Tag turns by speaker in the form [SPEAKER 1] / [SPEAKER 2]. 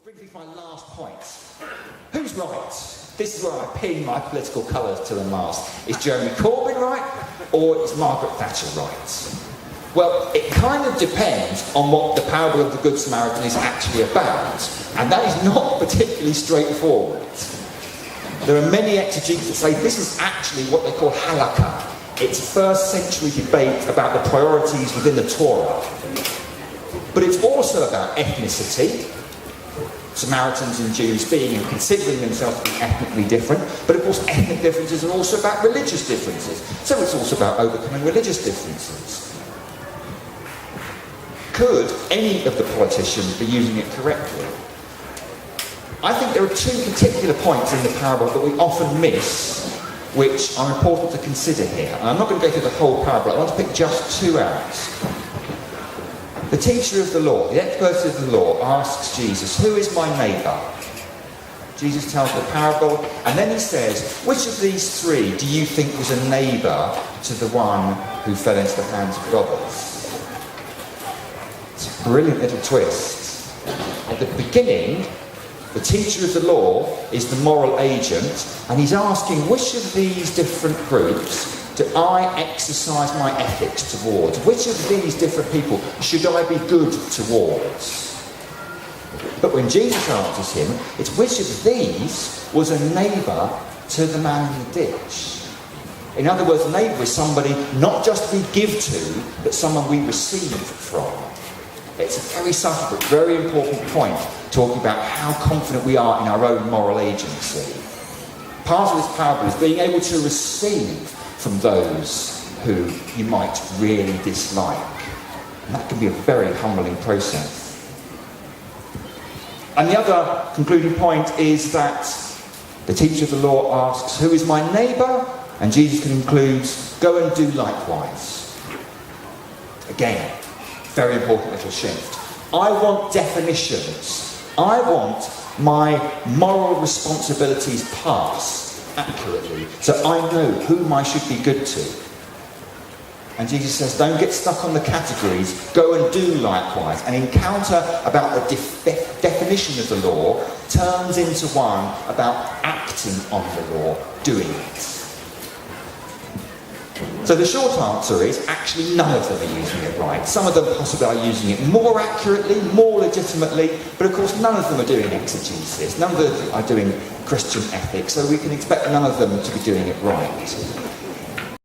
[SPEAKER 1] brings me to my last point. Who's right? This is where I pin my political colours to the mast. Is Jeremy Corbyn right, or is Margaret Thatcher right? Well, it kind of depends on what the parable of the Good Samaritan is actually about, and that is not particularly straightforward. There are many exegetes that say this is actually what they call halakha. It's a first century debate about the priorities within the Torah. But it's also about ethnicity, Samaritans and Jews being and considering themselves to be ethnically different, but of course ethnic differences are also about religious differences. So it's also about overcoming religious differences. Could any of the politicians be using it correctly? I think there are two particular points in the parable that we often miss, which are important to consider here. And I'm not going to go through the whole parable, I want to pick just two out. The teacher of the law, the expert of the law, asks Jesus, "Who is my neighbour?" Jesus tells the parable, and then he says, "Which of these three do you think was a neighbour to the one who fell into the hands of robbers?" It's a brilliant little twist. At the beginning, the teacher of the law is the moral agent, and he's asking, which of these different groups do I exercise my ethics towards? Which of these different people should I be good towards? But when Jesus answers him, it's which of these was a neighbour to the man in the ditch? In other words, a neighbour is somebody not just we give to, but someone we receive from. It's a very subtle but very important point, talking about how confident we are in our own moral agency. Part of this parable is being able to receive from those who you might really dislike. And that can be a very humbling process. And the other concluding point is that the teacher of the law asks, "Who is my neighbour?" And Jesus concludes, "Go and do likewise." Again, very important little shift. I want definitions. I want my moral responsibilities passed accurately, so I know whom I should be good to. And Jesus says, don't get stuck on the categories, go and do likewise. An encounter about the definition of the law turns into one about acting on the law, doing it. So the short answer is, actually none of them are using it right. Some of them possibly are using it more accurately, more legitimately, but of course none of them are doing exegesis, none of them are doing Christian ethics, so we can expect none of them to be doing it right.